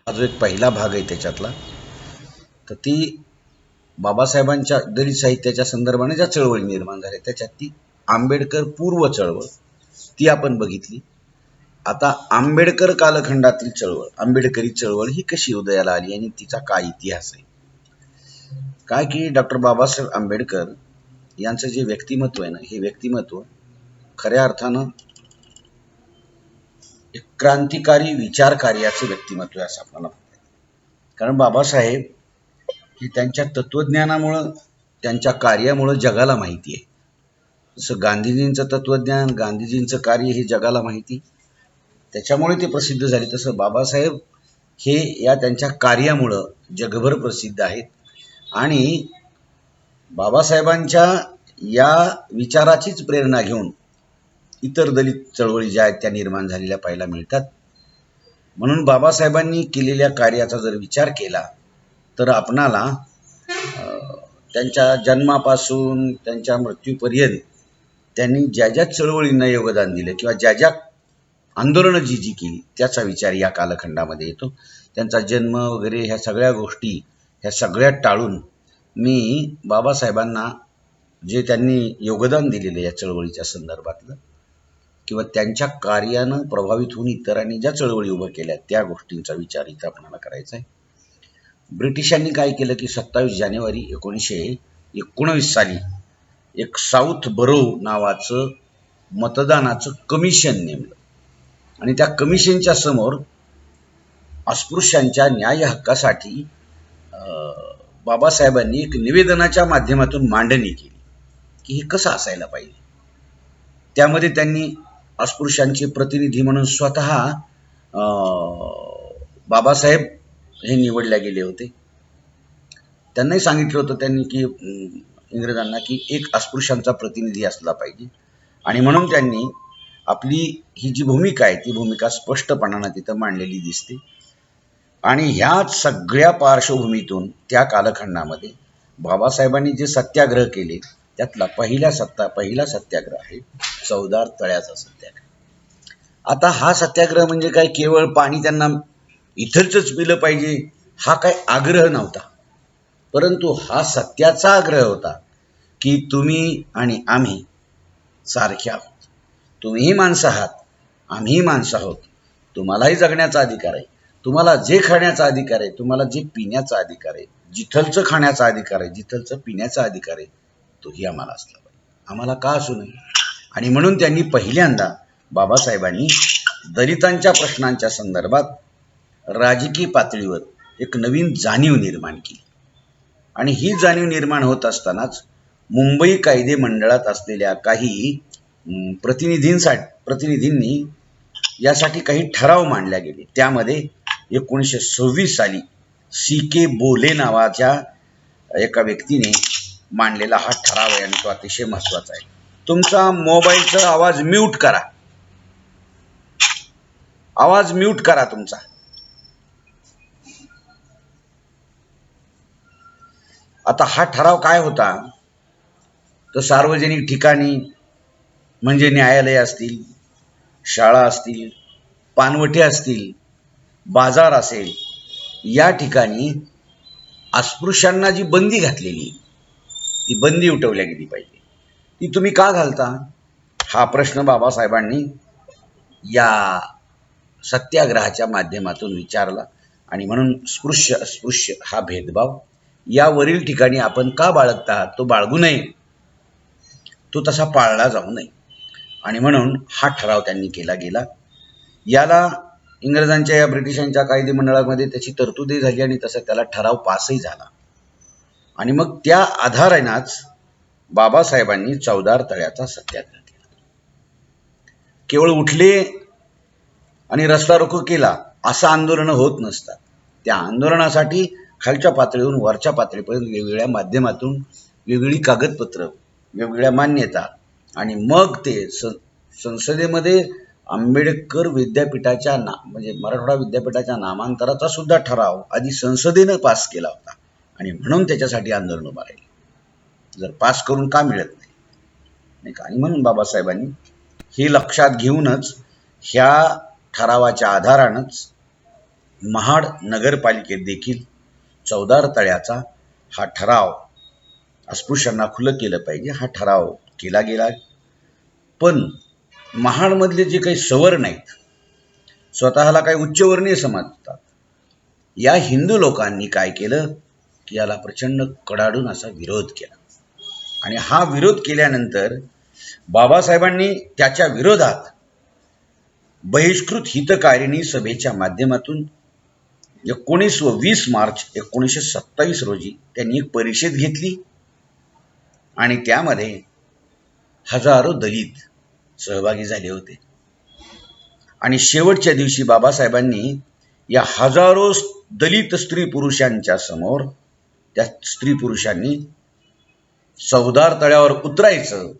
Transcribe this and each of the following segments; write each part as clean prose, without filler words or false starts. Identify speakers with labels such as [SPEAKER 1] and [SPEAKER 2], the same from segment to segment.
[SPEAKER 1] हा जो एक पहिला भाग आहे त्याच्यातला, तर ती बाबासाहेबांच्या दलित साहित्याच्या संदर्भाने ज्या चळवळी निर्माण झाल्या त्याच्यात ती आंबेडकर पूर्व चळवळ ती आपण बघितली. आता आंबेडकर कालखंडातील चळवळ, आंबेडकरी चळवळ ही कशी उदयाला आली आणि तिचा काय इतिहास आहे. काय की डॉक्टर बाबासाहेब आंबेडकर यांचं जे व्यक्तिमत्व आहे ना, हे व्यक्तिमत्व खऱ्या अर्थानं एक क्रांतिकारी विचार कार्याचं व्यक्तिमत्व आहे असं आपल्याला म्हणतात. कारण बाबासाहेब हे त्यांच्या तत्वज्ञानामुळं, त्यांच्या कार्यामुळं जगाला माहिती आहे. जसं गांधीजींचं तत्वज्ञान, गांधीजींचं कार्य हे जगाला माहिती, त्याच्यामुळे ते प्रसिद्ध झाले. तसं बाबासाहेब हे या त्यांच्या कार्यामुळं जगभर प्रसिद्ध आहेत. आणि बाबासाहेबांच्या या विचाराचीच प्रेरणा घेऊन इतर दलित चळवळी ज्या आहेत त्या निर्माण झालेल्या पाहायला मिळतात. म्हणून बाबासाहेबांनी केलेल्या कार्याचा जर विचार केला तर आपणाला त्यांच्या जन्मापासून त्यांच्या मृत्यूपर्यंत त्यांनी ज्या ज्या चळवळींना योगदान दिलं किंवा ज्या ज्या आंदोलनं जी केली त्याचा विचार या कालखंडामध्ये येतो. त्यांचा जन्म वगैरे ह्या सगळ्या गोष्टी ह्या सगळ्या टाळून मी बाबासाहेबांना जे त्यांनी योगदान दिलेलं या चळवळीच्या संदर्भातलं किंवा त्यांच्या कार्यानं प्रभावित होऊन इतरांनी ज्या चळवळी उभ्या केल्या त्या गोष्टींचा विचार इथं आपल्याला करायचा आहे. ब्रिटिशांनी काय केलं की 27 जानेवारी 1919 साली एक साऊथ बरो नावाचं मतदानाचं कमिशन नेमलं आणि त्या कमिशनच्या समोर अस्पृश्यांच्या न्याय हक्कासाठी बाबासाहेबांनी एक निवेदनाच्या माध्यमातून मांडणी केली की हे कसं असायला पाहिजे. त्यामध्ये त्यांनी अस्पृश्यांचे प्रतिनिधी म्हणून स्वतः बाबासाहेब हे निवडले गेले होते. त्यांनाही सांगितलं होतं त्यांनी की इंग्रजांना की एक अस्पृश्यांचा प्रतिनिधी असला पाहिजे. आणि म्हणून त्यांनी आपली ही जी भूमिका आहे ती भूमिका स्पष्टपणानं तिथं मांडलेली दिसते. आणि ह्या सगळ्या पार्श्वभूमीतून त्या कालखंडामध्ये बाबासाहेबांनी जे सत्याग्रह केले त्यातला पहिला सत्याग्रह आहे चवदार तळ्याचा सत्याग्रह. आता हा सत्याग्रह म्हणजे काय केवळ पाणी त्यांना इथलच पिलं पाहिजे हा काय आग्रह नव्हता, परंतु हा सत्याचा आग्रह होता की तुम्ही आणि आम्ही सारखे आहोत. तुम्हीही माणसं आहात, आम्हीही माणसं आहोत. तुम्हालाही जगण्याचा अधिकार आहे, तुम्हाला जे खाण्याचा अधिकार आहे, तुम्हाला जे पिण्याचा अधिकार आहे, जिथलचं खाण्याचा अधिकार आहे, जिथलचं पिण्याचा अधिकार आहे, तोही आम्हाला असला पाहिजे. आम्हाला का असू नये. आणि म्हणून त्यांनी पहिल्यांदा बाबासाहेबांनी दलितांच्या प्रश्नांच्या संदर्भात राजकीय पातळीवर एक नवीन जाणीव निर्माण केली. आणि ही जाणीव निर्माण होत असतानाच मुंबई कायदे मंडळात असलेल्या काही प्रतिनिधींनी यासाठी काही ठराव मांडले गेले. त्यामध्ये 1926 साली C.K. बोले नावाच्या एका व्यक्तीने मांडलेला हा ठराव आहे आणि तो अतिशय महत्वाचा आहे. तुमचा मोबाईलचा आवाज म्यूट करा, आवाज म्यूट करा तुमचा. आता हा ठराव काय होता तर सार्वजनिक ठिकाणी म्हणजे न्यायालय असतील, शाळा असतील, पानवटे असतील, बाजार असेल, या ठिकाणी अस्पृश्यांना जी बंदी घातलेली ती बंदी उठवल्या गेली पाहिजे. ती तुम्ही का घालता हा प्रश्न बाबासाहेबांनी या सत्याग्रहाच्या माध्यमातून विचारला. आणि म्हणून स्पृश्य अस्पृश्य हा भेदभाव यावरील ठिकाणी आपण का बाळगत आहात तो बाळगू नये, तो तसा पाळला जाऊ नये. आणि म्हणून हा ठराव त्यांनी केला गेला. याला इंग्रजांच्या या ब्रिटिशांच्या कायदेमंडळामध्ये त्याची तरतूदही झाली आणि तसं त्याला ठराव पासही झाला. आणि मग त्या आधारानेच बाबासाहेबांनी चवदार तळ्याचा सत्याग्रह केला. केवळ उठले आणि रस्ता रोको केला असं आंदोलन होत नसतात. त्या आंदोलनासाठी खालच्या पातळीवरून वरच्या पातळीपर्यंत वेगवेगळ्या माध्यमातून वेगवेगळी कागदपत्र, वेगवेगळ्या मान्यता आणि मग ते संसदेमध्ये आंबेडकर विद्यापीठाच्या म्हणजे मराठवाडा विद्यापीठाच्या नामांतराचा सुद्धा ठराव आधी संसदेनं पास केला होता. आणि म्हणून त्याच्यासाठी आंदोलन उभा राहिले. जर पास करून का मिळत नाही का. आणि म्हणून बाबासाहेबांनी हे लक्षात घेऊनच ह्या ठरावाच्या आधारानंच महाड नगरपालिकेत देखील चौदार तळ्याचा हा ठराव, अस्पृश्यांना खुलं केलं पाहिजे, हा ठराव केला गेला. पण महाडमधले जे काही सवर्ण आहेत, स्वतःला काही उच्चवर्णीय समजतात, या हिंदू लोकांनी काय केलं की याला प्रचंड कडाडून असा विरोध केला. आणि हा विरोध केल्यानंतर बाबासाहेबांनी त्याच्या विरोधात बहिष्कृत हितकारिणी सभेच्या माध्यमातून 19 व 20 मार्च 1927 रोजी त्यांनी एक परिषद घेतली आणि त्यामध्ये हजारो दलित सहभागी झाले होते. आणि शेवटच्या दिवशी बाबासाहेबांनी या हजारो दलित स्त्री पुरुषांच्या समोर त्या स्त्री पुरुषांनी चौदार तळ्यावर उतरायचं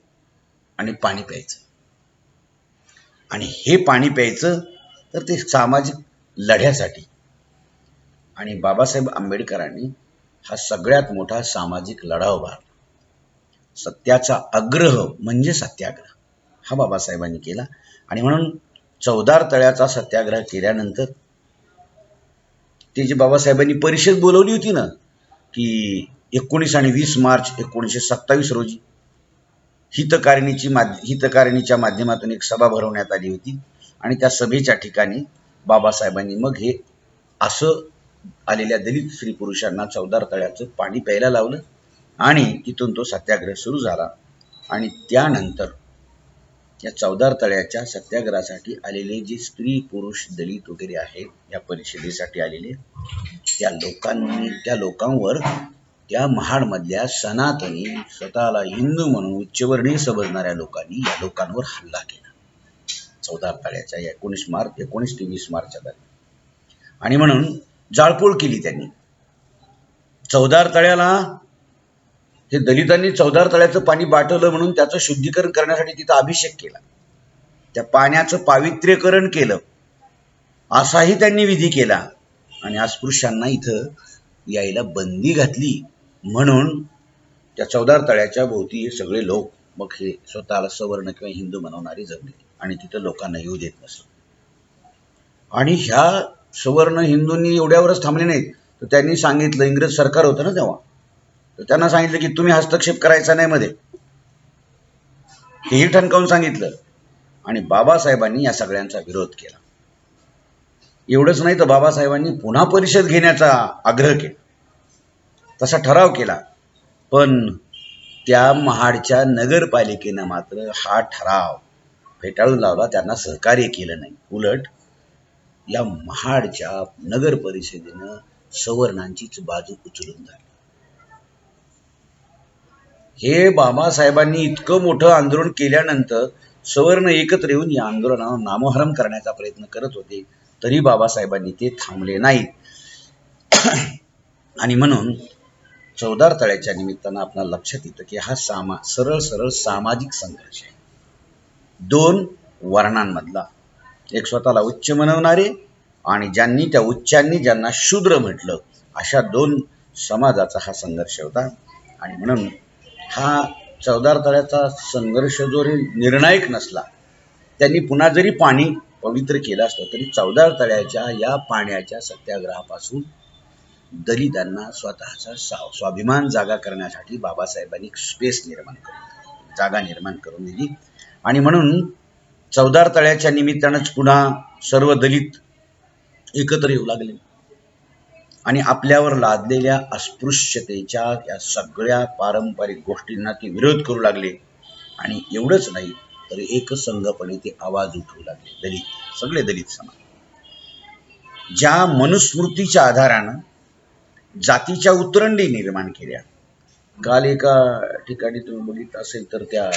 [SPEAKER 1] आणि पाणी प्यायचं. आणि हे पाणी प्यायचं तर ते सामाजिक लढ्यासाठी. आणि बाबासाहेब आंबेडकरांनी हा सगळ्यात मोठा सामाजिक लढा उभारला. सत्याचा आग्रह म्हणजे सत्याग्रह हा बाबासाहेबांनी केला. आणि म्हणून चौदार तळ्याचा सत्याग्रह केल्यानंतर ते जे बाबासाहेबांनी परिषद बोलवली होती ना, की 19 आणि 20 मार्च 1927 रोजी हितकारिणीच्या माध्यमातून एक सभा भरवण्यात आली होती. आणि त्या सभेच्या ठिकाणी बाबासाहेबांनी मग हे असं आलेल्या दलित स्त्री पुरुषांना चौदार तळ्याचं पाणी प्यायला लावलं आणि तिथून तो सत्याग्रह सुरू झाला. आणि त्यानंतर या चौदार तळ्याच्या सत्याग्रहासाठी आलेले जे स्त्री पुरुष दलित वगैरे आहेत, या परिषदेसाठी आलेले त्या लोकांवर त्या महाडमधल्या सनातनी, स्वतःला हिंदू म्हणून उच्चवर्णीय समजणाऱ्या लोकांनी या लोकांवर हल्ला केला चौदार तळ्याच्या 19 ते 20 मार्चच्या दरम्यान. आणि म्हणून जाळपोळ केली त्यांनी चौदार तळ्याला. हे दलितांनी चौदार तळ्याचं पाणी बाटवलं म्हणून त्याचं शुद्धीकरण करण्यासाठी तिथं अभिषेक केला, त्या पाण्याचं पावित्र्यकरण केलं, असाही त्यांनी विधी केला. आणि अस्पृश्यांना इथं यायला बंदी घातली. म्हणून त्या चौदार तळ्याच्या भोवती हे सगळे लोक मग हे स्वतःला सवर्ण किंवा हिंदू बनवणारे जगले आणि तिथं लोकांना येऊ देत नसलं. आणि ह्या सवर्ण हिंदूंनी एवढ्यावरच थांबले नाहीत, तर त्यांनी सांगितलं, इंग्रज सरकार होतं ना तेव्हा, तर त्यांना सांगितलं की तुम्ही हस्तक्षेप करायचा नाही मध्ये, हेही ठणकावून सांगितलं. आणि बाबासाहेबांनी या सगळ्यांचा विरोध केला. एवढंच नाही तर बाबासाहेबांनी पुन्हा परिषद घेण्याचा आग्रह केला, तसा ठराव केला. पण त्या महाडच्या नगरपालिकेनं मात्र हा ठराव फेटाळून लावला, त्यांना सहकार्य केलं नाही. उलट या महाडच्या नगर परिषदेनं सवर्णांचीच बाजू उचलून धरली. हे बाबासाहेबांनी इतकं मोठं आंदोलन केल्यानंतर सवर्ण एकत्र येऊन या आंदोलनाला नामोहरम करण्याचा प्रयत्न करत होते, तरी बाबासाहेबांनी ते थांबले नाहीत. आणि म्हणून चौदार तळ्याच्या निमित्तानं आपल्याला लक्षात येतं की हा सरळ सामाजिक संघर्ष आहे दोन वर्णांमधला. एक स्वतःला उच्च म्हणवणारे आणि ज्यांनी त्या उच्चांनी ज्यांना शूद्र म्हटलं, अशा दोन समाजाचा हा संघर्ष होता. आणि म्हणून हा चौदार तळ्याचा संघर्ष जो निर्णायक नसला, त्यांनी पुन्हा जरी पाणी पवित्र केलं असलं तरी चौदार तळ्याच्या या पाण्याच्या सत्याग्रहापासून दलितांना स्वतःचा स्वाभिमान जागा करण्यासाठी बाबासाहेबांनी जागा निर्माण करून दिली. आणि म्हणून चौदार तळ्याच्या निमित्तानंच पुन्हा सर्व दलित एकत्र येऊ लागले आणि आपल्यावर लादलेल्या अस्पृश्यतेच्या या सगळ्या पारंपरिक गोष्टींना ते विरोध करू लागले. आणि एवढंच नाही तर एकसंघपणे ते आवाज उठवू लागले, सगळे दलित समाज, ज्या मनुस्मृतीच्या आधारानं जातीच्या उतरंडी निर्माण केल्या. काल एका ठिकाणी तुम्ही बघितलं असेल तर त्या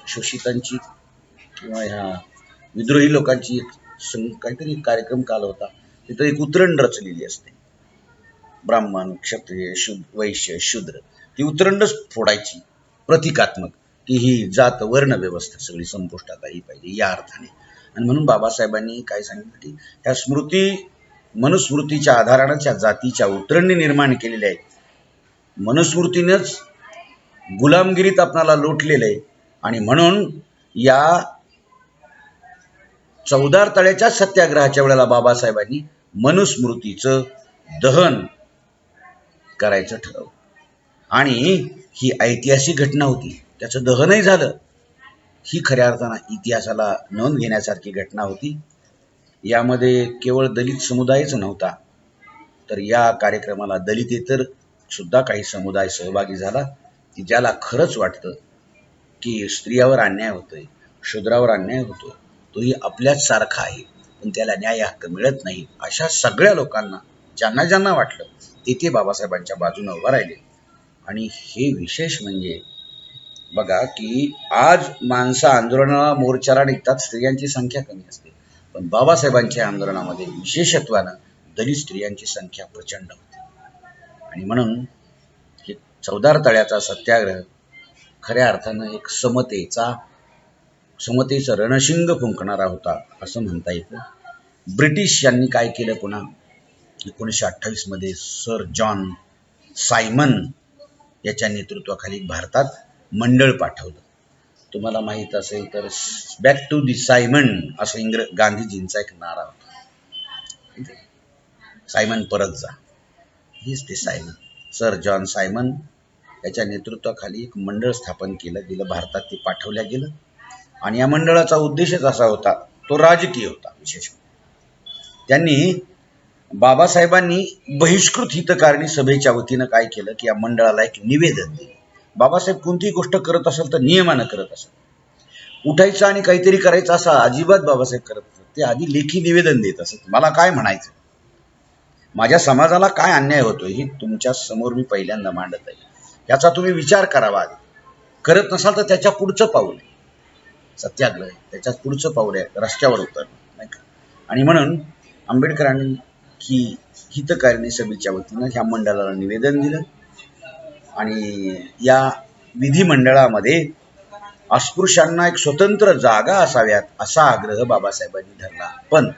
[SPEAKER 1] शोषितांची किंवा ह्या विद्रोही लोकांची काहीतरी कार्यक्रम काल होता, तिथं एक उतरंड रचलेली असते, ब्राह्मण, क्षत्रिय, वैश्य, शूद्र, ती उतरंडच फोडायची प्रतिकात्मक, की ही जात वर्ण व्यवस्था सगळी संपुष्टात आली पाहिजे या अर्थाने. आणि म्हणून बाबासाहेबांनी काय सांगितलं की ह्या मनुस्मृतीच्या आधारानं या जातीच्या उतरंडी निर्माण केलेल्या आहेत. मनुस्मृतीनंच गुलामगिरीत आपणाला लोटलेलं आहे. आणि म्हणून या चौदार तळ्याच्या सत्याग्रहाच्या वेळेला बाबासाहेबांनी मनुस्मृतीचं दहन करायचं ठरवलं. आणि ही ऐतिहासिक घटना होती, त्याचं दहनही झालं. ही खऱ्या अर्थानं इतिहासाला नोंद घेण्यासारखी घटना होती. यामध्ये केवळ दलित समुदायच नव्हता, तर या कार्यक्रमाला दलितेतर सुद्धा काही समुदाय सहभागी झाला, की ज्याला खरंच वाटतं की स्त्रियावर अन्याय होतोय, शूद्रावर अन्याय होतो, तोही आपल्याच सारखा आहे, पण त्याला न्याय हक्क मिळत नाही, अशा सगळ्या लोकांना ज्यांना ज्यांना वाटलं ते बाबासाहेबांच्या बाजूने उभं राहिले. आणि हे विशेष म्हणजे बघा की आज माणसं आंदोलनाला मोर्चाला निघतात, स्त्रियांची संख्या कमी असते, पण बाबासाहेबांच्या आंदोलनामध्ये विशेषत्वानं दलित स्त्रियांची संख्या प्रचंड होती. आणि म्हणून हे चवदार तळ्याचा सत्याग्रह खऱ्या अर्थानं एक समतेचं रणशिंग फुंकणारा होता असं म्हणता येतं. ब्रिटिश यांनी काय केलं, पुन्हा 1928 मध्ये सर जॉन सायमन याच्या नेतृत्वाखाली भारतात मंडळ पाठवलं. तुम्हाला माहीत असेल तर बॅक टू दी सायमन असं गांधीजींचा एक नारा होता. सायमन परत जा, हेच ते सायमन. सर जॉन सायमन याच्या नेतृत्वाखाली एक मंडळ स्थापन केलं गेलं, भारतात ते पाठवलं गेलं. आणि या मंडळाचा उद्देशच असा होता, तो राजकीय होता. विशेष त्यांनी बाबासाहेबांनी बहिष्कृत हितकारणी सभेच्या वतीनं काय केलं की या मंडळाला एक निवेदन दिलं. बाबासाहेब कोणतीही गोष्ट करत असेल तर नियमानं करत असेल, उठायचं आणि काहीतरी करायचं असं अजिबात बाबासाहेब करत असत. ते आधी लेखी निवेदन देत असत, मला काय म्हणायचं, माझ्या समाजाला काय अन्याय होतोय हे तुमच्या समोर मी पहिल्यांदा मांडत आहे, याचा तुम्ही विचार करावा. आधी करत नसाल तर त्याच्या पुढचं पाऊल आहे सत्याग्रह, त्याच्या पुढचं पाऊल आहे रस्त्यावर उतरणं, नाही का. आणि म्हणून आंबेडकरांनी ही हितकारिणी सभेच्या वतीनं ह्या मंडळाला निवेदन दिलं. आणि या विधिमंडळामध्ये अस्पृश्यांना एक स्वतंत्र जागा असाव्यात असा आग्रह बाबासाहेबांनी धरला. पण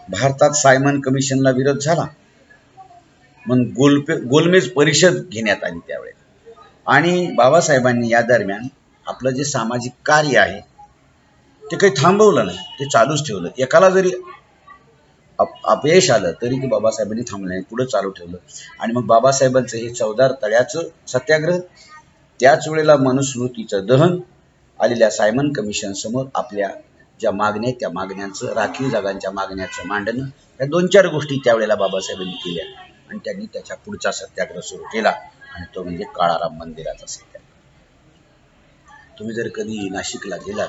[SPEAKER 1] भारतात सायमन कमिशनला विरोध झाला, मग गोलमेज परिषद घेण्यात आली त्यावेळेला. आणि बाबासाहेबांनी या दरम्यान आपलं जे सामाजिक कार्य आहे ते काही थांबवलं नाही, ते चालूच ठेवलं. एकाला जरी अपयश आलं तरी ते बाबासाहेबांनी थांबलं नाही, पुढे चालू ठेवलं. आणि मग बाबासाहेबांचं हे चवदार तळ्याचं सत्याग्रह, त्याच वेळेला मनुस्मृतीचं दहन, आलेल्या सायमन कमिशन समोर आपल्या ज्या मागण्या त्या मागण्यांचं, राखीव जागांच्या मागण्याचं मांडणं, या 2-4 गोष्टी त्यावेळेला बाबासाहेबांनी केल्या. आणि त्यांनी त्याच्या पुढचा सत्याग्रह सुरू केला, आणि तो म्हणजे काळाराम मंदिराचा सत्याग्रह. तुम्ही जर कधी नाशिकला गेलात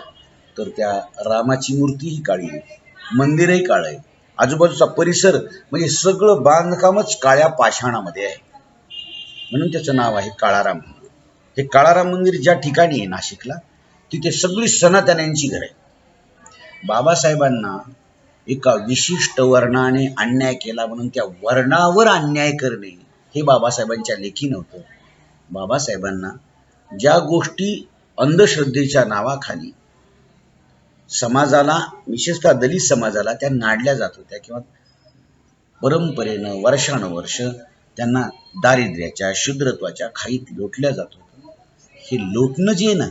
[SPEAKER 1] तर त्या रामाची मूर्तीही काळी आहे, मंदिरही काळं आहे, आजूबाजूचा परिसर म्हणजे सगळं बांधकामच काळ्या पाषाणामध्ये आहे, म्हणून त्याचं नाव आहे काळाराम मंदिर. हे काळाराम मंदिर ज्या ठिकाणी आहे नाशिकला, तिथे सगळी सनातन्यांची घर आहे. बाबासाहेबांना एका विशिष्ट वर्णाने अन्याय केला म्हणून त्या वर्णावर अन्याय करणे हे बाबासाहेबांच्या लेखी नव्हतं. बाबासाहेबांना ज्या गोष्टी अंधश्रद्धेच्या नावाखाली समाजाला, विशेषतः दलित समाजाला त्या नाडल्या जात होत्या किंवा परंपरेनं वर्षानुवर्ष त्यांना दारिद्र्याच्या, शूद्रत्वाच्या खाईत लोटल्या जात होतं, हे लोटणं जे ना,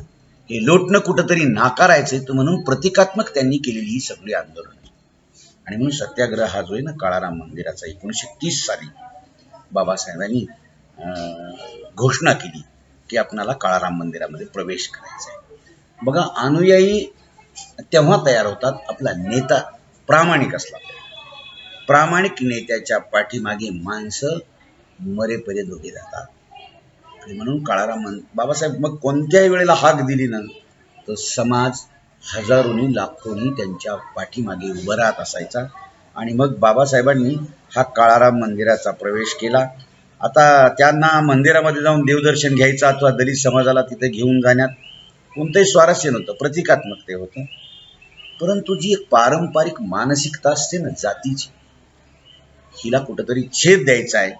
[SPEAKER 1] हे लोटणं कुठंतरी नाकारायचं, तर म्हणून प्रतिकात्मक त्यांनी केलेली ही सगळी आंदोलन. आणि म्हणून सत्याग्रह हा जो आहे ना काळाराम मंदिराचा, 1930 साली बाबासाहेबांनी घोषणा केली की आपणाला काळाराम मंदिरामध्ये प्रवेश करायचा आहे. बघा, अनुयायी तेव्हा तयार होतात आपला नेता प्रामाणिक असला. प्रामाणिक नेत्याच्या पाठीमागे माणसं मरेपर्यंत उभे राहतात. आणि म्हणून काळाराम बाबासाहेब मग कोणत्याही वेळेला हाक दिली ना, तर समाज हजारोनी लाखोनी त्यांच्या पाठीमागे उभं राहत असायचा. आणि मग बाबासाहेबांनी हा काळाराम मंदिराचा प्रवेश केला. आता त्यांना मंदिरामध्ये जाऊन देवदर्शन घ्यायचं अथवा दलित समाजाला तिथे घेऊन जाण्यात कोणतंही स्वारस्य नव्हतं, प्रतिकात्मक ते होतं. परंतु जी एक पारंपरिक मानसिकता असते ना जातीची, हिला कुठंतरी छेद द्यायचा आहे,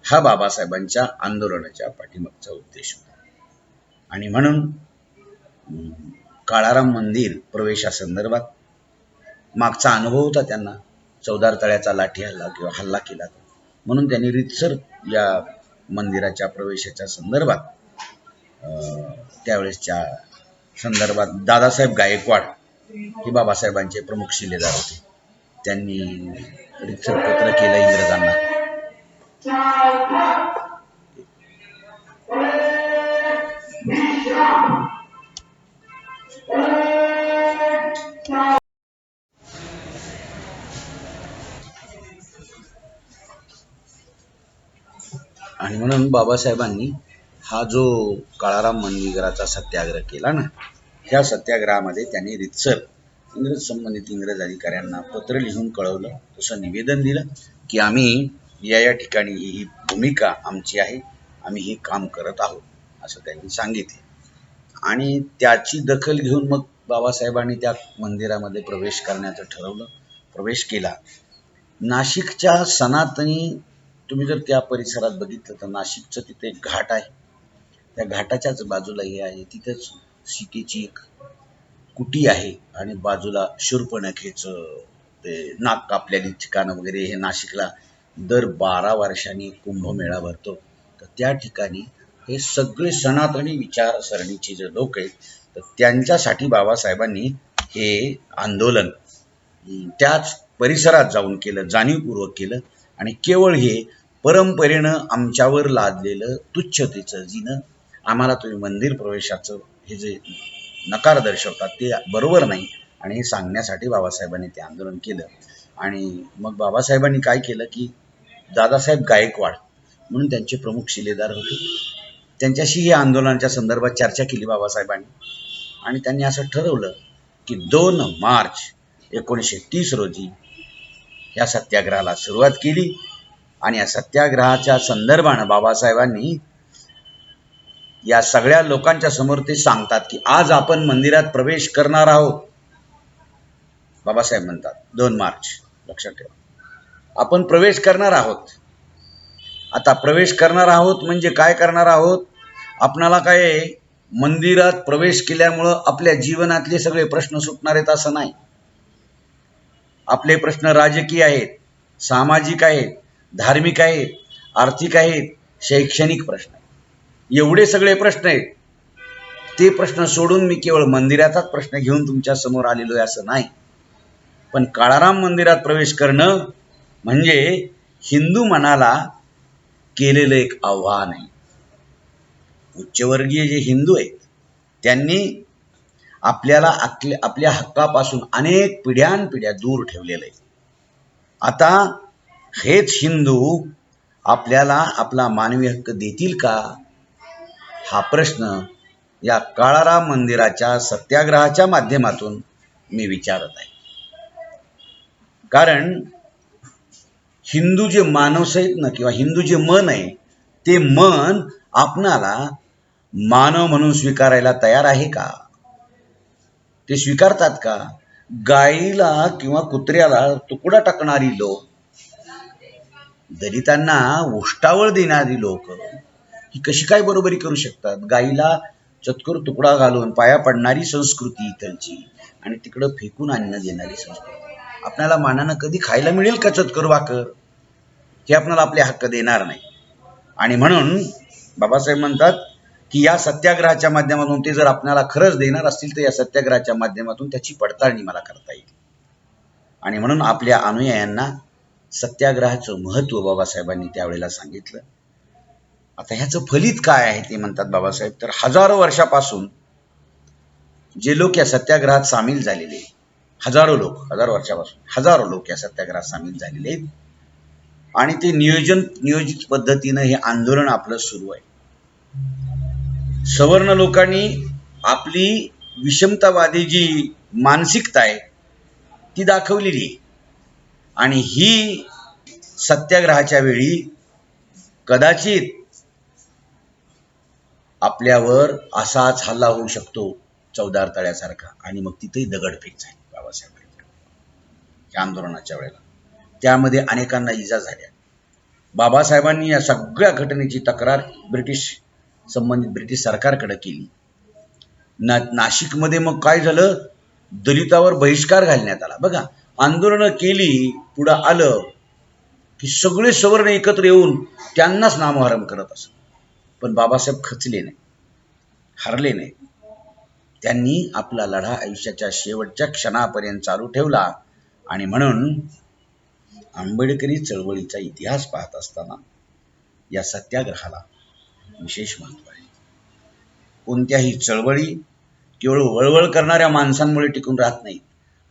[SPEAKER 1] हा बाबासाहेबांच्या आंदोलनाच्या पाठीमागचा उद्देश होता. आणि म्हणून काळाराम मंदिर प्रवेशासंदर्भात मागचा अनुभव होता त्यांना, चवदार तळ्याचा लाठी हल्ला किंवा हल्ला केला, म्हणून त्यांनी रीतसर या मंदिराच्या प्रवेशाच्या संदर्भात त्यावेळेसच्या संदर्भात दादासाहेब गायकवाड हे बाबासाहेबांचे प्रमुख शिलेदार होते, त्यांनी रितसर पत्र केलं इंग्रजांना. आणि म्हणून बाबासाहेबांनी हा जो काळाराम मंदिराचा सत्याग्रह केला ना, ह्या सत्याग्रहामध्ये त्यांनी रितसर संबंधित इंग्रज अधिकाऱ्यांना पत्र लिहून कळवलं, तसं निवेदन दिलं की आम्ही या ठिकाणी ही भूमिका आमची आहे, आम्ही हे काम करत आहोत असं त्यांनी सांगितलं. आणि त्याची दखल घेऊन मग बाबासाहेबांनी त्या मंदिरामध्ये प्रवेश करण्याचं ठरवलं. प्रवेश केला. नाशिकच्या सनातनी, तुम्ही जर त्या परिसरात बघितलं तर नाशिकचं तिथे एक घाट आहे, त्या घाटाच्याच बाजूला हे आहे, तिथेच सीतेची एक कुटी आहे आणि बाजूला शूर्पणखेचं ते नाक कापलेली ठिकाणं वगैरे. हे नाशिकला दर 12 वर्षांनी कुंभमेळा भरतो, तर त्या ठिकाणी हे सगळे सनातनी विचारसरणीचे जे लोक आहेत, तर त्यांच्यासाठी बाबासाहेबांनी हे आंदोलन त्याच परिसरात जाऊन केलं, जाणीवपूर्वक केलं. आणि केवळ हे परंपरेनं आमच्यावर लादलेलं तुच्छतेचं, जिनं आम्हाला तुम्ही मंदिर प्रवेशाचं हे जे नकार दर्शवतात ते बरोबर नाही, आणि हे सांगण्यासाठी बाबासाहेबांनी ते आंदोलन केलं. आणि मग बाबासाहेबांनी काय केलं की दादासाहेब गायकवाड म्हणून त्यांचे प्रमुख शिलेदार होते, त्यांच्याशी या आंदोलनाच्या संदर्भात चर्चा केली बाबासाहेबांनी. आणि त्यांनी असं ठरवलं की 2 मार्च 1930 रोजी या सत्याग्रहाला सुरुवात केली. आणि या सत्याग्रहाच्या संदर्भानं बाबासाहेबांनी या सगळ्या लोकांच्या समोर ते सांगतात की आज आपण मंदिरात प्रवेश करणार आहोत. बाबासाहेब म्हणतात 2 मार्च, लक्षात ठेवा, आपण प्रवेश करणार आहोत. आता प्रवेश करणार आहोत म्हणजे काय करणार आहोत? आपणाला काय मंदिरात प्रवेश केल्यामुळं आपल्या जीवनातले सगळे प्रश्न सुटणार आहेत असं नाही. आपले प्रश्न राजकीय आहेत, सामाजिक आहेत, धार्मिक आहेत, आर्थिक आहेत, शैक्षणिक प्रश्न आहेत. एवढे सगळे प्रश्न आहेत. ते प्रश्न सोडून मी केवळ मंदिराचाच प्रश्न घेऊन तुमच्या समोर आलेलो आहे असं नाही. पण काळाराम मंदिरात प्रवेश करणं म्हणजे हिंदू मनाला केलेलं एक आव्हान आहे. उच्चवर्गीय जे हिंदू आहेत त्यांनी आपल्याला आपल्या हक्कापासून अनेक पिढ्यानपिढ्या दूर ठेवलेलं आहे. आता हेच हिंदू आपल्याला आपला मानवी हक्क देतील का, हा प्रश्न या काळाराम मंदिराच्या सत्याग्रहाच्या माध्यमातून मी विचारत आहे. कारण हिंदू जे माणूस आहेत ना, किंवा हिंदू जे मन आहे, ते मन आपणाला मानव म्हणून स्वीकारायला तयार आहे का? ते स्वीकारतात का? गाईला किंवा कुत्र्याला तुकडा टाकणारी लोक, दलितांना उष्टावळ देणारी लोक ही कशी काय बरोबरी करू शकतात? गाईला चतकोर तुकडा घालून पाया पडणारी संस्कृती इथलची, आणि तिकडं फेकून अन्न देणारी संस्कृती. आपल्याला मानानं कधी खायला मिळेल का चतकोर भाकर? हे आपल्याला आपले हक्क देणार नाही. आणि म्हणून बाबासाहेब म्हणतात की या सत्याग्रहाच्या माध्यमातून ते जर आपल्याला खरंच देणार असतील तर या सत्याग्रहाच्या माध्यमातून त्याची पडताळणी मला करता येईल. आणि म्हणून आपल्या अनुयायांना सत्याग्रहाचं महत्त्व बाबासाहेबांनी त्यावेळेला सांगितलं. आता ह्याचं फलित काय आहे ते म्हणतात बाबासाहेब, तर हजारो वर्षापासून जे लोक या सत्याग्रहात सामील झालेले, हजारो वर्षापासून हजारो लोक या सत्याग्रहात सामील झालेले आहेत. आणि ते नियोजित पद्धतीनं हे आंदोलन आपलं सुरू आहे. सवर्ण लोकांनी आपली विषमतावादी जी मानसिकता आहे ती दाखवलेली आहे. आणि ही सत्याग्रहाच्या वेळी कदाचित आपल्यावर असाच हल्ला होऊ शकतो, चौदार तळ्यासारखा. आणि मग तिथेही दगडफेक झाली बाबासाहेबांच्या आंदोलनाच्या वेळेला. त्यामध्ये अनेकांना इजा झाल्या. बाबासाहेबांनी या सगळ्या घटनेची तक्रार संबंधित ब्रिटिश सरकारकडे केली. नाशिकमध्ये मग काय झालं, दलितावर बहिष्कार घालण्यात आला. बघा, आंदोलनं केली, पुढं आलं की सगळे सवर्ण एकत्र येऊन त्यांनाच नामोहरम करत असत. पण बाबासाहेब खचले नाही, हरले नाही. त्यांनी आपला लढा आयुष्याच्या शेवटच्या क्षणापर्यंत चालू ठेवला. आणि म्हणून आंबेडकरी चळवळीचा इतिहास पाहत असताना या सत्याग्रहाला विशेष महत्व आहे. कोणत्याही चळवळी केवळ वळवळ करणाऱ्या माणसांमुळे टिकून राहत नाही,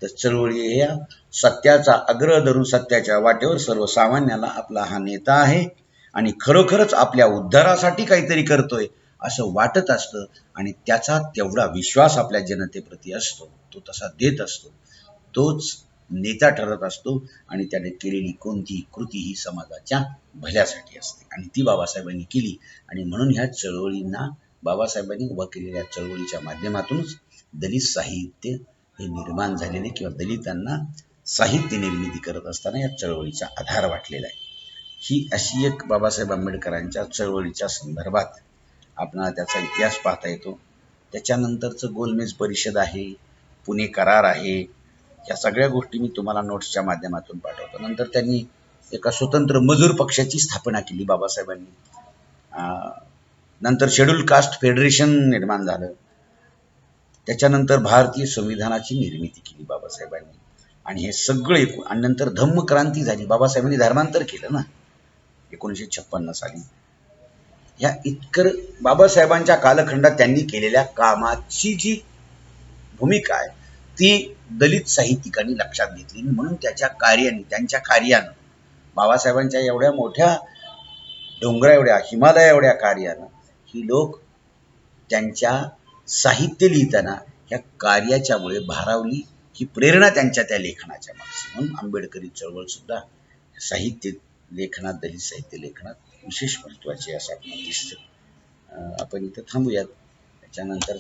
[SPEAKER 1] तर चळवळी ह्या सत्याचा आग्रह धरून सत्याच्या वाटेवर सर्वसामान्याला आपला हा नेता आहे आणि खरोखरच आपल्या उद्धारासाठी काहीतरी करतोय असं वाटत असतं आणि त्याचा तेवढा विश्वास आपल्या जनतेप्रती असतो, तो तसा देत असतो, तोच नेता ठरत असतो आणि त्याने केलेली कोणतीही कृती ही समाजाच्या भल्यासाठी असते आणि ती बाबासाहेबांनी केली. आणि म्हणून ह्या चळवळींना बाबासाहेबांनी उभा केलेल्या चळवळीच्या माध्यमातूनच दलित साहित्य हे निर्माण झालेले किंवा दलितांना साहित्य निर्मिती करत असताना या चळवळीचा आधार वाटलेला आहे. ही अशी एक बाबासाहेब आंबेडकरांच्या चळवळीच्या संदर्भात आपल्याला त्याचा इतिहास पाहता येतो. त्याच्यानंतरचं गोलमेज परिषद आहे, पुणे करार आहे, या सगळ्या गोष्टी मी तुम्हाला नोट्सच्या माध्यमातून पाठवतो. नंतर त्यांनी एका स्वतंत्र मजूर पक्षाची स्थापना केली बाबासाहेबांनी. नंतर शेड्यूल कास्ट फेडरेशन निर्माण झालं. त्याच्यानंतर भारतीय संविधानाची निर्मिती केली बाबासाहेबांनी आणि हे सगळे आणि नंतर धम्मक्रांती झाली. बाबासाहेबांनी धर्मांतर केलं ना 1956 साली. या इतकर बाबासाहेबांच्या कालखंडात त्यांनी केलेल्या कामाची जी भूमिका आहे ती दलित साहित्यिकांनी लक्षात घेतली. म्हणून त्यांच्या कार्यानं बाबासाहेबांच्या एवढ्या मोठ्या डोंगरा एवढ्या हिमालया एवढ्या कार्यानं ही लोक त्यांच्या साहित्य लिहिताना ह्या कार्याच्यामुळे भारावली. ही प्रेरणा त्यांच्या त्या लेखनाच्या मागची. म्हणून आंबेडकरी चळवळ सुद्धा साहित्य लेखनात, दलित साहित्य लेखनात विशेष महत्त्वाचे असं आपल्याला दिसतं. आपण इथं थांबूयात. त्याच्यानंतर